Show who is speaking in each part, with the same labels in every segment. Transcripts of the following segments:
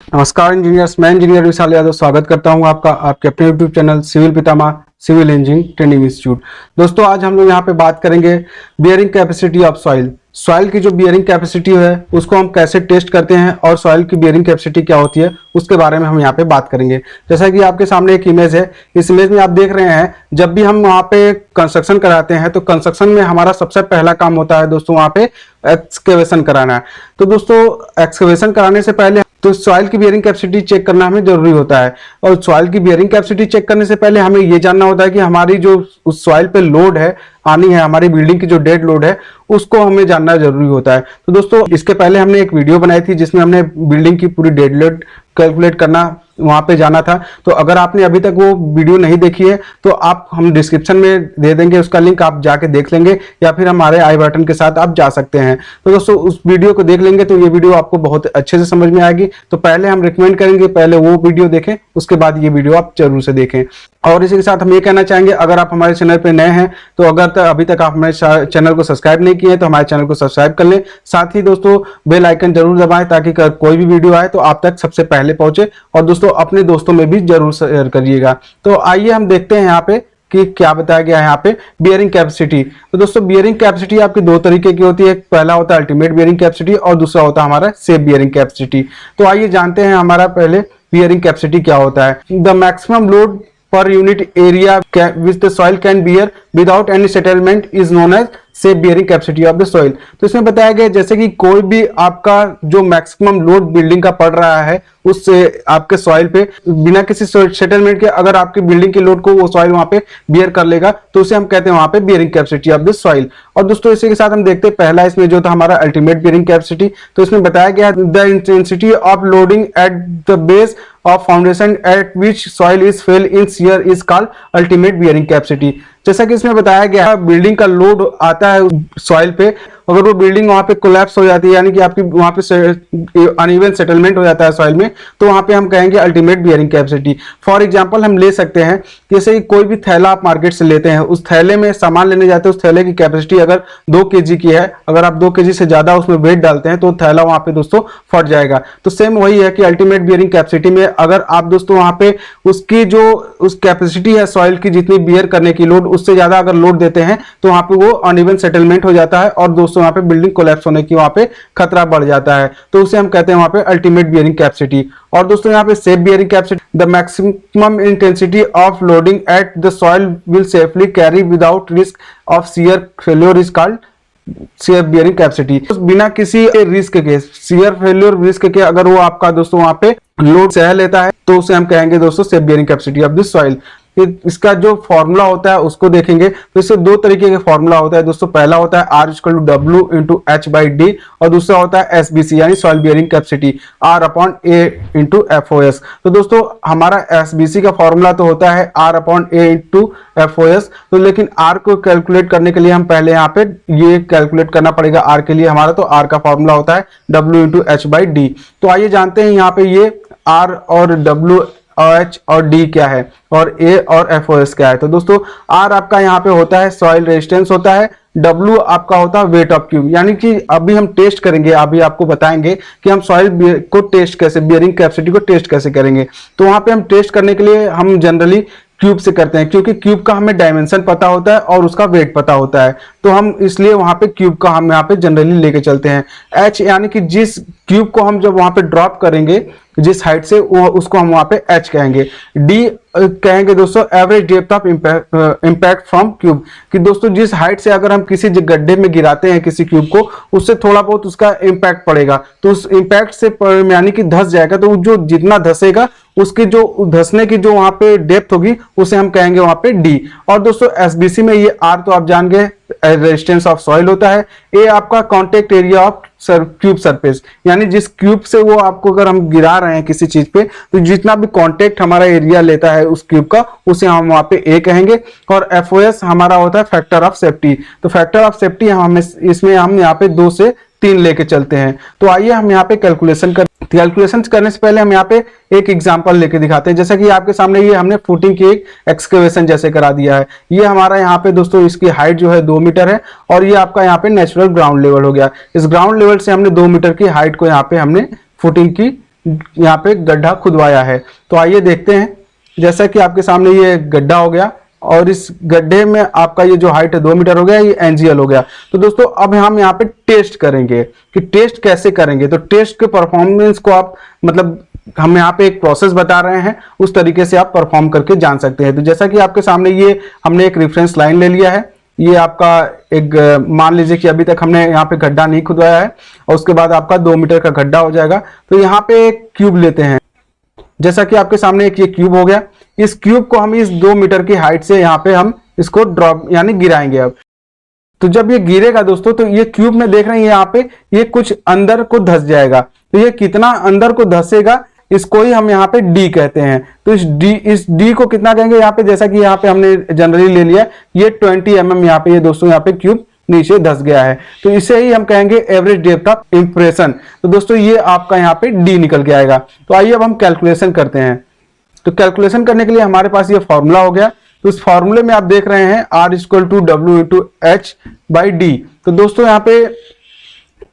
Speaker 1: नमस्कार इंजीनियर्स, मैं इंजीनियर विशाल यादव स्वागत करता हूं आपका आपके अपने यूट्यूब चैनल सिविल पितामह सिविल इंजीनियरिंग ट्रेनिंग इंस्टीट्यूट। दोस्तों, आज हम लोग यहां पे बात करेंगे bearing capacity of soil. Soil की जो बियरिंग कैपेसिटी है उसको हम कैसे टेस्ट करते हैं और सॉइल की बियरिंग कैपेसिटी क्या होती है उसके बारे में हम यहाँ पे बात करेंगे। जैसा कि आपके सामने एक इमेज है, इस इमेज में आप देख रहे हैं जब भी हम वहाँ पे कंस्ट्रक्शन कराते हैं तो कंस्ट्रक्शन में हमारा सबसे पहला काम होता है दोस्तों वहाँ पे एक्सकेवेशन कराना है। तो दोस्तों, एक्सकेवेशन कराने से पहले तो सॉइल की बियरिंग कैपेसिटी चेक करना हमें जरूरी होता है। और सॉइल की बियरिंग कैपेसिटी चेक करने से पहले हमें ये जानना होता है कि हमारी जो उस सॉइल पे लोड है आनी है, हमारी बिल्डिंग की जो डेड लोड है उसको हमें जानना जरूरी होता है। तो दोस्तों, इसके पहले हमने एक वीडियो बनाई थी जिसमें हमने बिल्डिंग की पूरी डेड लोड कैलकुलेट करना वहां पे जाना था। तो अगर आपने अभी तक वो वीडियो नहीं देखी है तो आप हम डिस्क्रिप्शन में दे देंगे उसका लिंक, आप जाके देख लेंगे या फिर हमारे आई बटन के साथ आप जा सकते हैं। तो दोस्तों, उस वीडियो को देख लेंगे तो ये वीडियो आपको बहुत अच्छे से समझ में आएगी। तो पहले हम रिकमेंड करेंगे पहले वो वीडियो देखें, उसके बाद ये वीडियो आप जरूर से देखें। और इसी के साथ हम ये कहना चाहेंगे, अगर आप हमारे चैनल पे नए हैं तो अगर अभी तक आप हमारे चैनल को सब्सक्राइब नहीं किए तो हमारे चैनल को सब्सक्राइब कर लें। साथ ही दोस्तों, बेल आइकन जरूर दबाएं ताकि कोई भी वीडियो आए तो आप तक सबसे पहले पहुंचे। और दोस्तों, अपने दोस्तों में भी जरूर शेयर करिएगा। तो आइए हम देखते हैं यहाँ पे कि क्या बताया गया है यहाँ पे बियरिंग कैपेसिटी। तो दोस्तों, बियरिंग कैपेसिटी आपकी दो तरीके की होती है, पहला होता है अल्टीमेट बियरिंग कैपेसिटी और दूसरा होता है हमारा सेफ बियरिंग कैपेसिटी। तो आइए जानते हैं हमारा पहले बियरिंग कैपेसिटी क्या होता है। The maximum load per unit area which the soil can bear without any settlement is known as safe bearing capacity of the soil. तो इसमें बताया गया जैसे कि कोई भी आपका जो मैक्सिमम लोड बिल्डिंग का पड़ रहा है उससे आपके सॉइल पे बिना किसी सेटलमेंट के अगर आपकी बिल्डिंग के लोड को वो सॉइल वहां पे बियर कर लेगा तो उसे हम कहते हैं वहां पे bearing capacity of the soil. और दोस्तों, इसी के साथ हम देखते हैं पहला इसमें जो था हमारा अल्टीमेट बियरिंग कैपेसिटी। तो इसमें बताया गया the intensity of loading at the base of foundation eight which soil is fail in shear is called ultimate bearing capacity. जैसा कि इसमें बताया गया बिल्डिंग का लोड आता है सॉइल पे, अगर वो बिल्डिंग वहां पे कोलैप्स हो जाती है यानी कि आपकी वहां पे अनइवन सेटलमेंट हो जाता है सॉइल में, तो वहां पे हम कहेंगे ultimate bearing capacity. For example हम ले सकते हैं, जैसे कि कोई भी थैला आप मार्केट से लेते हैं, उस थैले में सामान लेने जाते हैं, उस थैले की कैपेसिटी अगर 2 kg की है, अगर आप 2 kg से ज्यादा उसमें वेट डालते हैं तो थैला वहां पे दोस्तों फट जाएगा। तो सेम वही है कि अल्टीमेट बियरिंग कैपेसिटी में अगर आप दोस्तों वहां पे उसकी जो उस कैपेसिटी है सॉइल की जितनी बियर करने की लोड उससे ज्यादा अगर लोड देते हैं तो वहां पे वो अनइवन सेटलमेंट हो जाता है और दोस्तों वहां पे बिल्डिंग कोलैप्स होने की वहां पे खतरा बढ़ जाता है। तो उसे हम कहते हैं वहां पे अल्टीमेट बियरिंग कैपेसिटी। और दोस्तों, यहाँ पे safe bearing capacity the maximum intensity of loading at the soil will safely carry without risk of shear failure is called share bearing capacity. बिना किसी रिस्क के, शेयर फेल्योर रिस्क के अगर वो आपका दोस्तों वहां पे लोड सह लेता है तो उसे हम कहेंगे दोस्तों share bearing capacity of this soil. इसका जो फॉर्मूला होता है उसको देखेंगे तो इससे दो तरीके का फॉर्मूला होता है दोस्तों। पहला होता है R = W × H/D और दूसरा होता है SBC यानी soil bearing capacity R/A × FOS। तो दोस्तों, हमारा SBC का फॉर्मूला तो होता है R/A × FOS, तो लेकिन R को कैलकुलेट करने के लिए हम पहले यहाँ पे ये कैलकुलेट करना पड़ेगा। R के लिए हमारा तो R का फॉर्मूला होता है W × H/D। तो आइए जानते हैं यहाँ पे ये R और W H और D क्या है और A और FOS क्या है। तो दोस्तों, R आपका यहाँ पे होता है सॉइल रेजिस्टेंस होता है, W आपका होता है वेट ऑफ क्यूब, यानी कि अभी हम टेस्ट करेंगे, अभी आपको बताएंगे कि हम सॉइल को टेस्ट कैसे, बियरिंग कैपेसिटी को टेस्ट कैसे करेंगे। तो वहां पे हम टेस्ट करने के लिए हम जनरली क्यूब से करते हैं क्योंकि क्यूब का हमें डायमेंशन पता होता है और उसका वेट पता होता है, तो हम इसलिए वहां पे क्यूब का हम यहाँ पे जनरली लेके चलते हैं। H यानी कि जिस क्यूब को हम जब वहां पे ड्रॉप करेंगे जिस हाइट से उसको हम वहां पे H कहेंगे। D कहेंगे दोस्तों average depth of impact from cube, कि दोस्तों जिस हाइट से अगर हम किसी गड्ढे में गिराते हैं किसी क्यूब को उससे थोड़ा बहुत उसका इम्पैक्ट पड़ेगा, तो उस इम्पैक्ट से यानी कि धस जाएगा, तो जो जितना धसेगा उसकी जो धसने की जो वहां पे डेप्थ होगी उसे हम कहेंगे वहां पे D। और दोस्तों, SBC में ये R तो आप जान गए रेजिस्टेंस ऑफ सॉइल होता है, A आपका contact area of cube surface, यानी जिस क्यूब से वो आपको अगर हम गिरा रहे हैं किसी चीज पे तो जितना भी कांटेक्ट हमारा एरिया लेता है उस क्यूब का उसे हम वहां पे A कहेंगे। और FOS हमारा होता है फैक्टर ऑफ सेफ्टी। तो फैक्टर ऑफ सेफ्टी हम इसमें हम यहाँ पे 2 से 3 लेके चलते हैं। तो आइए हम यहाँ पे कैलकुलेशन करने से पहले हम यहाँ पे एक एग्जांपल लेके दिखाते हैं। जैसा कि आपके सामने ये हमने फुटिंग की एक एक्सकेवेशन जैसे करा दिया है। ये हमारा यहाँ पे दोस्तों इसकी हाइट जो है 2 मीटर है और ये आपका यहाँ पे नेचुरल ग्राउंड लेवल हो गया। इस ग्राउंड लेवल से हमने 2 मीटर की हाइट को यहाँ पे हमने फुटिंग की यहाँ पे गड्ढा खुदवाया है। तो आइए देखते हैं। जैसा कि आपके सामने ये गड्ढा हो गया और इस गड्ढे में आपका ये जो हाइट है 2 मीटर हो गया, ये एनजीएल हो गया। तो दोस्तों अब हम यहाँ पे टेस्ट करेंगे कि टेस्ट कैसे करेंगे। तो टेस्ट के परफॉर्मेंस को आप मतलब हम यहाँ पे एक प्रोसेस बता रहे हैं, उस तरीके से आप परफॉर्म करके जान सकते हैं। तो जैसा कि आपके सामने ये हमने एक रेफरेंस लाइन ले लिया है। ये आपका एक मान लीजिए कि अभी तक हमने यहाँ पे गड्ढा नहीं खुदवाया है और उसके बाद आपका 2 मीटर का गड्ढा हो जाएगा। तो यहाँ पे एक क्यूब लेते हैं। जैसा कि आपके सामने एक ये क्यूब हो गया। इस क्यूब को हम इस 2 मीटर की हाइट से यहाँ पे हम इसको ड्रॉप यानी गिराएंगे। अब तो जब ये गिरेगा दोस्तों, तो ये क्यूब में देख रहे हैं यहाँ पे ये कुछ अंदर को धस जाएगा। तो ये कितना अंदर को धसेगा इसको ही हम यहाँ पे डी कहते हैं। तो इस डी को कितना कहेंगे यहाँ पे, जैसा कि यहाँ पे हमने जनरली ले लिया ये 20 mm यहाँ पे ये दोस्तों यहाँ पे क्यूब नीचे धस गया है। तो इसे ही हम कहेंगे एवरेज डेप्थ ऑफ इंप्रेशन। तो दोस्तों ये आपका यहाँ पे डी निकल के आएगा। तो आइए अब हम कैलकुलेशन करते हैं। तो कैलकुलेशन करने के लिए हमारे पास ये फॉर्मूला हो गया। तो इस फॉर्मूले में आप देख रहे हैं R = W × H/D। तो दोस्तों यहाँ पे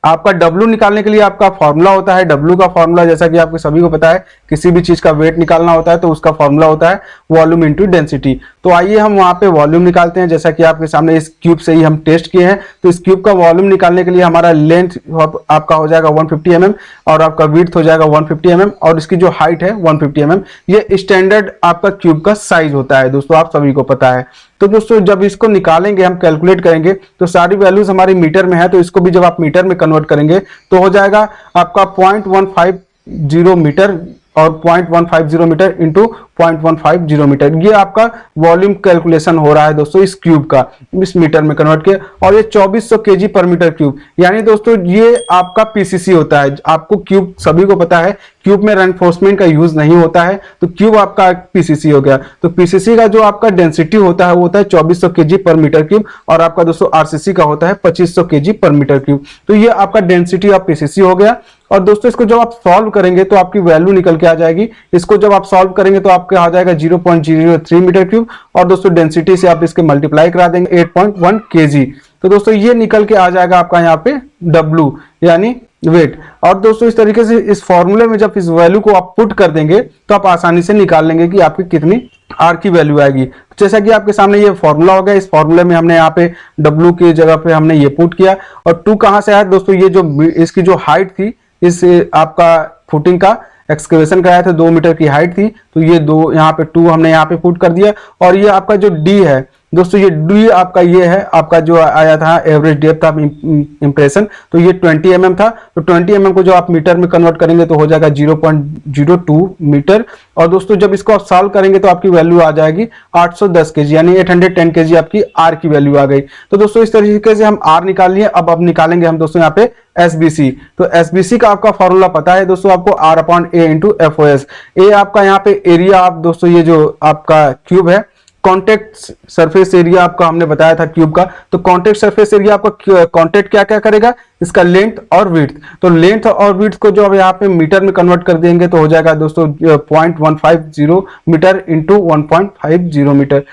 Speaker 1: आपका W निकालने के लिए आपका फॉर्मूला होता है। W का फॉर्मूला जैसा कि आपको सभी को पता है, किसी भी चीज का वेट निकालना होता है तो उसका फॉर्मूला होता है वॉल्यूम इंटू डेंसिटी। तो आइए हम वहां पे वॉल्यूम निकालते हैं। जैसा कि आपके सामने इस क्यूब से ही हम टेस्ट किए हैं। तो इस क्यूब का वॉल्यूम निकालने के लिए हमारा लेंथ आपका हो जाएगा 150 mm और आपका विड्थ हो जाएगा 150 mm और इसकी जो हाइट है 150 mm। ये स्टैंडर्ड आपका क्यूब का साइज होता है दोस्तों, आप सभी को पता है। तो दोस्तों जब इसको निकालेंगे, हम कैलकुलेट करेंगे तो सारी वैल्यूज हमारी मीटर में है। तो इसको भी जब आप मीटर में कन्वर्ट करेंगे तो हो जाएगा आपका 0.150 मीटर और 0.150 मीटर इंटू 0.150 मीटर। ये आपका वॉल्यूम कैलकुलेशन हो रहा है दोस्तों इस क्यूब का, इस मीटर में कन्वर्ट किया। और ये 2400 kg पर मीटर क्यूब, यानी दोस्तों ये आपका पीसीसी होता है। आपको क्यूब सभी को पता है, क्यूब में रेनफोर्समेंट का यूज नहीं होता है, तो क्यूब आपका पीसीसी हो गया। तो पीसीसी का जो आपका डेंसिटी होता है वो होता है 2400 kg पर मीटर क्यूब और आपका दोस्तों आरसीसी का होता है 2500 kg पर मीटर क्यूब। तो ये आपका डेंसिटी ऑफ पीसीसी हो गया। और दोस्तों इसको जब आप सॉल्व करेंगे तो आपकी वैल्यू निकल के आ जाएगी। इसको जब आप सॉल्व करेंगे तो आपके आ जाएगा 0.003 मीटर क्यूब और दोस्तों डेंसिटी से आप इसके मल्टीप्लाई करा देंगे 8.1 kg। तो दोस्तों ये निकल के आ जाएगा आपका यहाँ पे W यानी वेट। और दोस्तों इस तरीके से इस फॉर्मूले में जब इस वैल्यू को आप पुट कर देंगे तो आप आसानी से निकाल लेंगे कि आपकी कितनी R की वैल्यू आएगी। जैसा कि आपके सामने ये फॉर्मूला हो गया। इस फॉर्मूले में हमने यहाँ पे W की जगह पे हमने ये पुट किया और 2 कहाँ से आया दोस्तों, ये जो इसकी जो हाइट थी, इस आपका फुटिंग का एक्सकेवेशन कराया था 2 मीटर की हाइट थी, तो ये 2 यहाँ पे 2 हमने यहाँ पे पुट कर दिया। और ये आपका जो डी है दोस्तों, ये डी आपका ये है आपका जो आया था एवरेज डेप्थ ऑफ इंप्रेशन, तो ये 20 mm था। तो 20 mm को जो आप मीटर में कन्वर्ट करेंगे तो हो जाएगा 0.02 मीटर। और दोस्तों जब इसको आप सॉल्व करेंगे तो आपकी वैल्यू आ जाएगी 810 kg यानी 810 kg आपकी आर की वैल्यू आ गई। तो दोस्तों इस तरीके से हम आर निकाल लिए। अब निकालेंगे हम दोस्तों यहाँ पे एसबीसी। तो एसबीसी का आपका फॉर्मूला पता है दोस्तों आपको, R/A × FOS। ए आपका यहाँ पे एरिया आप दोस्तों ये जो आपका क्यूब है, कॉन्टेक्ट सरफेस एरिया आपका हमने बताया था क्यूब का। तो कॉन्टेक्ट सरफेस एरिया आपका कॉन्टेक्ट क्या क्या करेगा, इसका लेंथ और विड्थ। तो लेंथ और विड्थ को जो अब यहाँ पे मीटर में कन्वर्ट कर देंगे तो हो जाएगा दोस्तों 0.150 मीटर इंटू 1.50 मीटर।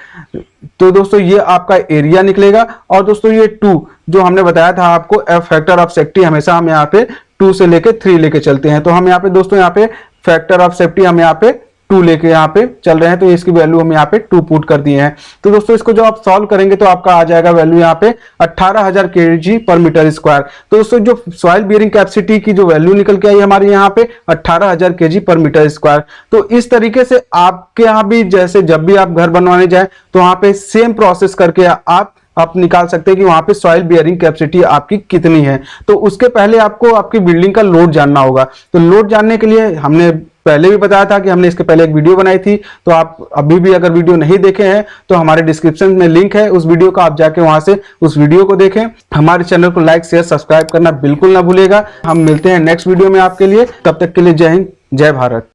Speaker 1: तो दोस्तों ये आपका एरिया निकलेगा। और दोस्तों ये 2 जो हमने बताया था आपको, एफ फैक्टर ऑफ सेफ्टी हमेशा हम यहाँ पे 2 से लेके 3 लेके चलते हैं। तो हम यहाँ पे दोस्तों यहाँ पे फैक्टर ऑफ सेफ्टी हम यहाँ पे 2 लेके यहाँ पे चल रहे हैं, तो इसकी वैल्यू हम यहाँ पे 2 पुट कर दिए हैं। तो दोस्तों इसको जो आप सॉल्व करेंगे तो आपका आ जाएगा वैल्यू यहाँ पे 18000 kg पर मीटर स्क्वायर। तो दोस्तों जो सॉइल बियरिंग कैपेसिटी की जो वैल्यू निकल के आई हमारे यहाँ पे 18000 kg पर मीटर स्क्वायर। तो इस तरीके से आपके यहाँ भी जैसे जब भी आप घर बनवाने जाए तो वहां पे सेम प्रोसेस करके आप निकाल सकते हैं कि वहां पे सॉइल बियरिंग कैपेसिटी आपकी कितनी है। तो उसके पहले आपको आपकी बिल्डिंग का लोड जानना होगा। तो लोड जानने के लिए हमने पहले भी बताया था कि हमने इसके पहले एक वीडियो बनाई थी, तो आप अभी भी अगर वीडियो नहीं देखे हैं तो हमारे डिस्क्रिप्शन में लिंक है उस वीडियो का, आप जाके वहां से उस वीडियो को देखें। हमारे चैनल को लाइक शेयर सब्सक्राइब करना बिल्कुल ना भूलेगा। हम मिलते हैं नेक्स्ट वीडियो में आपके लिए, तब तक के लिए जय हिंद जय भारत।